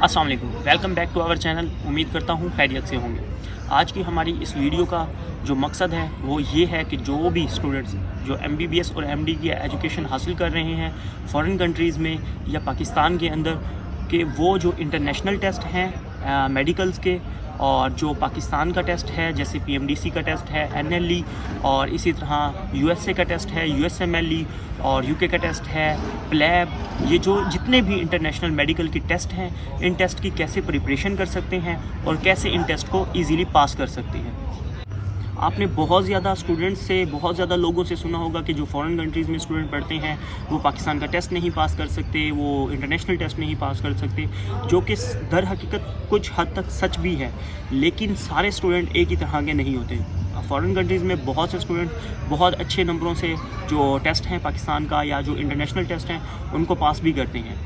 अस्सलाम वालेकुम, welcome back to our channel. उम्मीद करता हूँ खैरियत से होंगे। आज की हमारी इस वीडियो का जो मकसद है वो ये है कि जो भी स्टूडेंट्स जो MBBS और MD की एजुकेशन हासिल कर रहे हैं फ़ॉरेन कंट्रीज़ में या पाकिस्तान के अंदर, कि वो जो इंटरनेशनल टेस्ट हैं मेडिकल्स के और जो पाकिस्तान का टेस्ट है जैसे PMDC का टेस्ट है, NLE, और इसी तरह USA का टेस्ट है USMLE, और UK का टेस्ट है प्लैब, ये जो जितने भी इंटरनेशनल मेडिकल की टेस्ट हैं, इन टेस्ट की कैसे प्रिपरेशन कर सकते हैं और कैसे इन टेस्ट को ईज़िली पास कर सकते हैं। आपने बहुत ज़्यादा स्टूडेंट्स से, बहुत ज़्यादा लोगों से सुना होगा कि जो फ़ॉरेन कंट्रीज़ में स्टूडेंट पढ़ते हैं वो पाकिस्तान का टेस्ट नहीं पास कर सकते, वो इंटरनेशनल टेस्ट नहीं पास कर सकते, जो कि दर हकीकत कुछ हद तक सच भी है। लेकिन सारे स्टूडेंट एक ही तरह के नहीं होते। फ़ॉरेन कंट्रीज़ में बहुत से स्टूडेंट बहुत अच्छे नंबरों से जो टेस्ट हैं पाकिस्तान का या जो इंटरनेशनल टेस्ट हैं उनको पास भी करते हैं।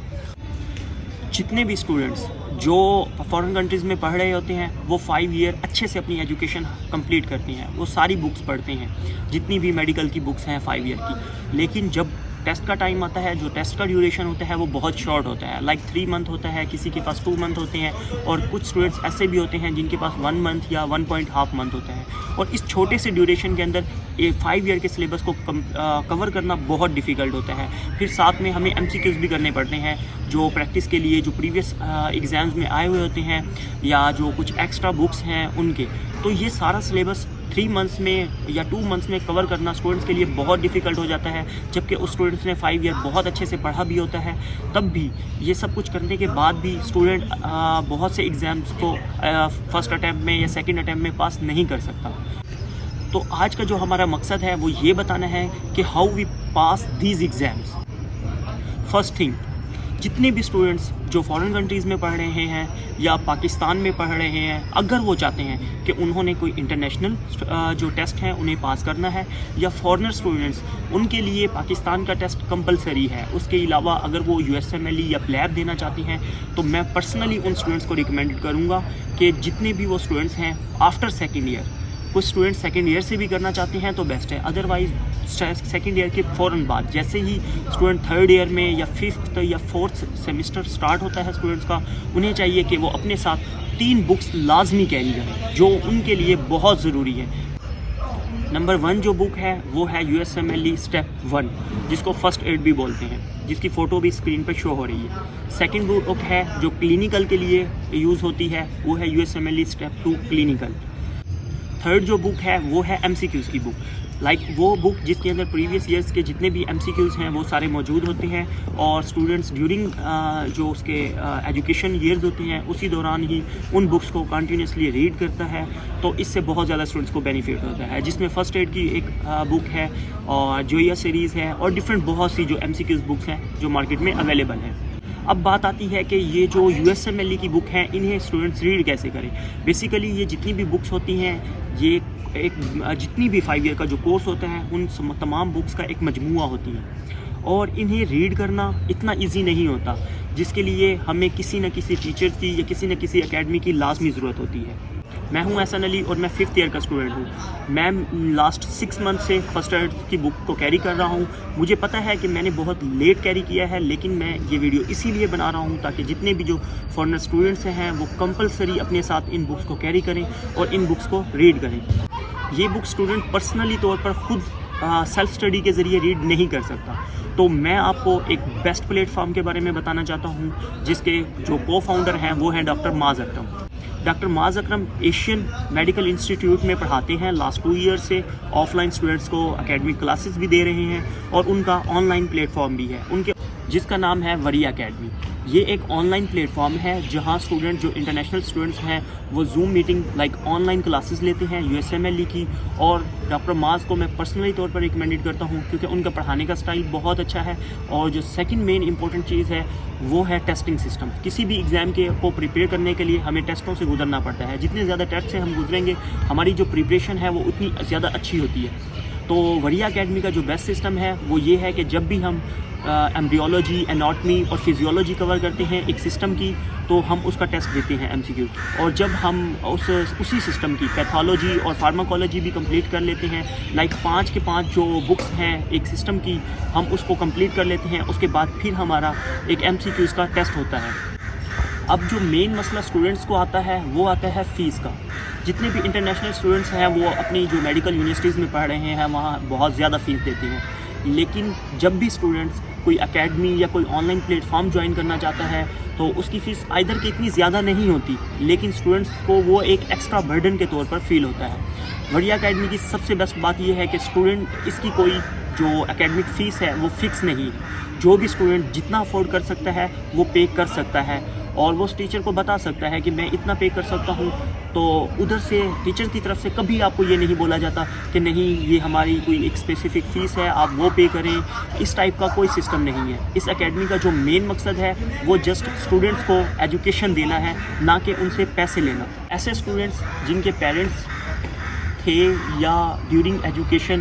जितने भी स्टूडेंट्स जो फ़ॉरेन कंट्रीज़ में पढ़ रहे होते हैं वो 5 ईयर अच्छे से अपनी एजुकेशन कंप्लीट करते हैं, वो सारी बुक्स पढ़ते हैं जितनी भी मेडिकल की बुक्स हैं 5 ईयर की। लेकिन जब टेस्ट का टाइम आता है, जो टेस्ट का ड्यूरेशन होता है वो बहुत शॉर्ट होता है, लाइक 3 मंथ होता है, किसी के पास 2 मंथ होते हैं, और कुछ स्टूडेंट्स ऐसे भी होते हैं जिनके पास 1 मंथ या 1.5 मंथ होता है। और इस छोटे से ड्यूरेशन के अंदर 5 ईयर के सिलेबस को कवर करना बहुत डिफ़िकल्ट होता है। फिर साथ में हमें MCQs भी करने पड़ते हैं जो प्रैक्टिस के लिए, जो प्रीवियस एग्ज़ाम्स में आए हुए होते हैं या जो कुछ एक्स्ट्रा बुक्स हैं उनके। तो ये सारा सिलेबस 3 मंथ्स में या 2 मंथ्स में कवर करना स्टूडेंट्स के लिए बहुत डिफ़िकल्ट हो जाता है, जबकि उस स्टूडेंट्स ने 5 ईयर बहुत अच्छे से पढ़ा भी होता है। तब भी ये सब कुछ करने के बाद भी स्टूडेंट बहुत से एग्ज़ाम्स को फर्स्ट अटैम्प्ट में या सेकंड अटैम्प्ट में पास नहीं कर सकता। तो आज का जो हमारा मकसद है वो ये बताना है कि how we pass these exams. First thing, जितने भी स्टूडेंट्स जो फ़ॉरेन कंट्रीज़ में पढ़ रहे हैं या पाकिस्तान में पढ़ रहे हैं, अगर वो चाहते हैं कि उन्होंने कोई इंटरनेशनल जो टेस्ट हैं उन्हें पास करना है, या फॉरेनर स्टूडेंट्स उनके लिए पाकिस्तान का टेस्ट कंपलसरी है, उसके अलावा अगर वो USMLE या प्लैब देना चाहते हैं, तो मैं पर्सनली उन स्टूडेंट्स को रिकमेंड करूँगा कि जितने भी वो स्टूडेंट्स हैं आफ्टर सेकेंड ईयर, कुछ स्टूडेंट्स सेकेंड ईयर से भी करना चाहते हैं तो बेस्ट है, अदरवाइज़ सेकेंड ईयर के फ़ौरन बाद जैसे ही स्टूडेंट 3rd ईयर में या 5th या 4th सेमेस्टर स्टार्ट होता है स्टूडेंट्स का, उन्हें चाहिए कि वो अपने साथ 3 बुक्स लाजमी कैरी करें जो उनके लिए बहुत ज़रूरी है। नंबर 1 जो बुक है वो है USMLE स्टेप 1, जिसको फ़र्स्ट एड भी बोलते हैं, जिसकी फ़ोटो भी स्क्रीन पर शो हो रही है। सेकेंड बुक है जो क्लिनिकल के लिए यूज़ होती है, वो है USMLE स्टेप 2 क्लिनिकल। थर्ड जो बुक है वो है MCQs की बुक, लाइक वो बुक जिसके अंदर प्रीवियस ईयर्स के जितने भी MCQs हैं वो सारे मौजूद होते हैं, और स्टूडेंट्स ड्यूरिंग जो उसके एजुकेशन ईयर्स होते हैं उसी दौरान ही उन बुक्स को कंटिन्यूसली रीड करता है, तो इससे बहुत ज़्यादा स्टूडेंट्स को बेनिफिट होता है। जिसमें फ़र्स्ट एड की एक बुक है और जोया सीरीज़ है और डिफरेंट बहुत सी जो MCQs बुक्स हैं जो मार्केट में अवेलेबल हैं। अब बात आती है कि ये जो USMLE की बुक हैं इन्हें स्टूडेंट्स रीड कैसे करें। बेसिकली ये जितनी भी बुक्स होती हैं, ये एक जितनी भी 5 ईयर का जो कोर्स होता है उन तमाम बुक्स का एक मजमूआ होती है, और इन्हें रीड करना इतना इजी नहीं होता, जिसके लिए हमें किसी न किसी टीचर्स की या किसी न किसी एकेडमी की लाजमी ज़रूरत होती है। मैं हूं एहसन अली और मैं 5th ईयर का स्टूडेंट हूं। मैं लास्ट 6 मंथ से फर्स्ट एड की बुक को कैरी कर रहा हूं। मुझे पता है कि मैंने बहुत लेट कैरी किया है, लेकिन मैं ये वीडियो इसीलिए बना रहा हूं ताकि जितने भी जो फॉरेनर स्टूडेंट्स हैं वो कंपलसरी अपने साथ इन बुक्स को कैरी करें और इन बुक्स को रीड करें। ये बुक स्टूडेंट पर्सनली तौर पर ख़ुद सेल्फ स्टडी के ज़रिए रीड नहीं कर सकता, तो मैं आपको एक बेस्ट प्लेटफॉर्म के बारे में बताना चाहता हूँ, जिसके जो को-फाउंडर हैं वो हैं डॉक्टर माज़ अकरम। डॉक्टर माज़ अकरम एशियन मेडिकल इंस्टीट्यूट में पढ़ाते हैं लास्ट 2 ईयर से, ऑफलाइन स्टूडेंट्स को एकेडमिक क्लासेस भी दे रहे हैं, और उनका ऑनलाइन प्लेटफॉर्म भी है उनके, जिसका नाम है वरी अकेडमी। ये एक ऑनलाइन प्लेटफॉर्म है जहां स्टूडेंट जो इंटरनेशनल स्टूडेंट्स हैं वो zoom meeting like online classes लेते हैं USMLE की, और डॉक्टर माज़ को मैं पर्सनली तौर पर रिकमेंडेड करता हूं क्योंकि उनका पढ़ाने का स्टाइल बहुत अच्छा है। और जो सेकंड मेन इंपॉर्टेंट चीज़ है वो है टेस्टिंग सिस्टम। किसी भी एग्ज़ाम के को प्रिपेयर करने के लिए हमें टेस्टों से गुजरना पड़ता है, जितने ज़्यादा टेस्ट से हम गुजरेंगे हमारी जो प्रिपरेशन है वो उतनी ज़्यादा अच्छी होती है। तो वरी अकेडमी का जो बेस्ट सिस्टम है वो ये है कि जब भी हम एम्ब्रियोलॉजी, एनाटमी और फिजियोलॉजी कवर करते हैं एक सिस्टम की, तो हम उसका टेस्ट देते हैं MCQ, और जब हम उसी सिस्टम की पैथोलॉजी और फार्माकोलॉजी भी कंप्लीट कर लेते हैं, लाइक 5 के 5 जो बुक्स हैं एक सिस्टम की, हम उसको कंप्लीट कर लेते हैं, उसके बाद फिर हमारा एक MCQs का टेस्ट होता है। اب جو مین مسئلہ اسٹوڈنٹس کو آتا ہے وہ آتا ہے فیس کا. جتنے بھی انٹرنیشنل اسٹوڈنٹس ہیں وہ اپنی جو میڈیکل یونیورسٹیز میں پڑھ رہے ہیں وہاں بہت زیادہ فیس دیتے ہیں. لیکن جب بھی اسٹوڈنٹس کوئی اکیڈمی یا کوئی on line plate form join کرنا چاہتا ہے تو اس کی فیس آئدر کہ اتنی زیادہ نہیں ہوتی، لیکن اسٹوڈنٹس کو وہ ایک ایکسٹرا برڈن کے طور پر فیل ہوتا ہے. وڑیا اکیڈمی کی سب سے بیسٹ بات یہ ہے کہ اسٹوڈنٹ اس کی کوئی جو اکیڈمک فیس ہے وہ فکس نہیں. جو بھی اسٹوڈنٹ جتنا افورڈ کر سکتا ہے وہ پے کر سکتا ہے، اور وہ اس ٹیچر کو بتا سکتا ہے کہ میں اتنا پے کر سکتا ہوں. تو ادھر سے ٹیچر کی طرف سے کبھی آپ کو یہ نہیں بولا جاتا کہ نہیں یہ ہماری کوئی ایک اسپیسیفک فیس ہے آپ وہ پے کریں. اس ٹائپ کا کوئی سسٹم نہیں ہے. اس اکیڈمی کا جو مین مقصد ہے وہ جسٹ اسٹوڈنٹس کو ایجوکیشن دینا ہے، نہ کہ ان سے پیسے لینا. ایسے اسٹوڈنٹس جن کے پیرنٹس تھے یا ڈیورنگ ایجوکیشن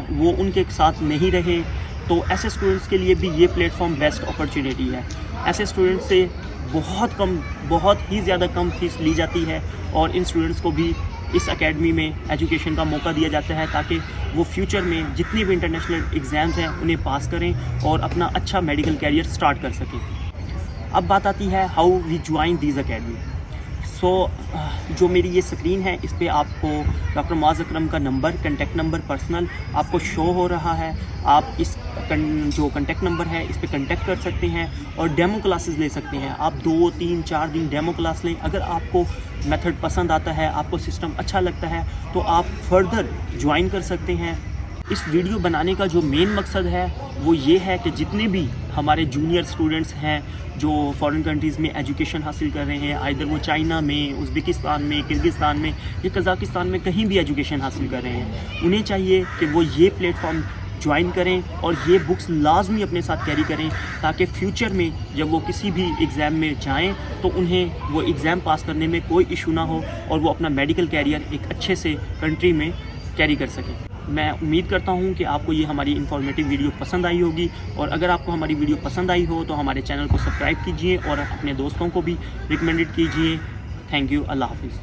وہ ان کے ساتھ نہیں رہے، تو ایسے اسٹوڈنٹس کے لیے بھی یہ پلیٹ فارم بیسٹ اپرچونیٹی ہے. ایسے اسٹوڈنٹس سے بہت ہی زیادہ کم فیس لی جاتی ہے، اور ان اسٹوڈنٹس کو بھی اس اکیڈمی میں ایجوکیشن کا موقع دیا جاتا ہے تاکہ وہ فیوچر میں جتنی بھی انٹرنیشنل ایگزامز ہیں انہیں پاس کریں اور اپنا اچھا میڈیکل کیریئر سٹارٹ کر سکیں. اب بات آتی ہے how we join these academy. جو میری یہ اسکرین ہے اس پہ آپ کو ڈاکٹر معاذ اکرم کا نمبر، کنٹیکٹ نمبر پرسنل آپ کو شو ہو رہا ہے. آپ اس جو کنٹیکٹ نمبر ہے اس پہ کنٹیکٹ کر سکتے ہیں اور ڈیمو کلاسز لے سکتے ہیں. آپ 2, 3, 4 دن ڈیمو کلاس لیں. اگر آپ کو میتھڈ پسند آتا ہے، آپ کو سسٹم اچھا لگتا ہے، تو آپ فردر جوائن کر سکتے ہیں. اس ویڈیو بنانے کا جو مین مقصد ہے وہ یہ ہے کہ جتنے بھی ہمارے جونیئر اسٹوڈنٹس ہیں جو فارن کنٹریز میں ایجوکیشن حاصل کر رہے ہیں، آئدر وہ چائنا میں، ازبکستان میں، کرغزستان میں یا قزاقستان میں کہیں بھی ایجوکیشن حاصل کر رہے ہیں، انہیں چاہیے کہ وہ یہ پلیٹ فارم جوائن کریں اور یہ بکس لازمی اپنے ساتھ کیری کریں تاکہ فیوچر میں جب وہ کسی بھی ایگزام میں جائیں تو انہیں وہ ایگزام پاس کرنے میں کوئی ایشو نہ ہو اور وہ اپنا میڈیکل کیریئر ایک اچھے سے کنٹری میں کیری کر سکیں. میں امید کرتا ہوں کہ آپ کو یہ ہماری انفارمیٹیو ویڈیو پسند آئی ہوگی، اور اگر آپ کو ہماری ویڈیو پسند آئی ہو تو ہمارے چینل کو سبسکرائب کیجئے اور اپنے دوستوں کو بھی ریکمینڈڈ کیجئے. Thank you. اللہ حافظ.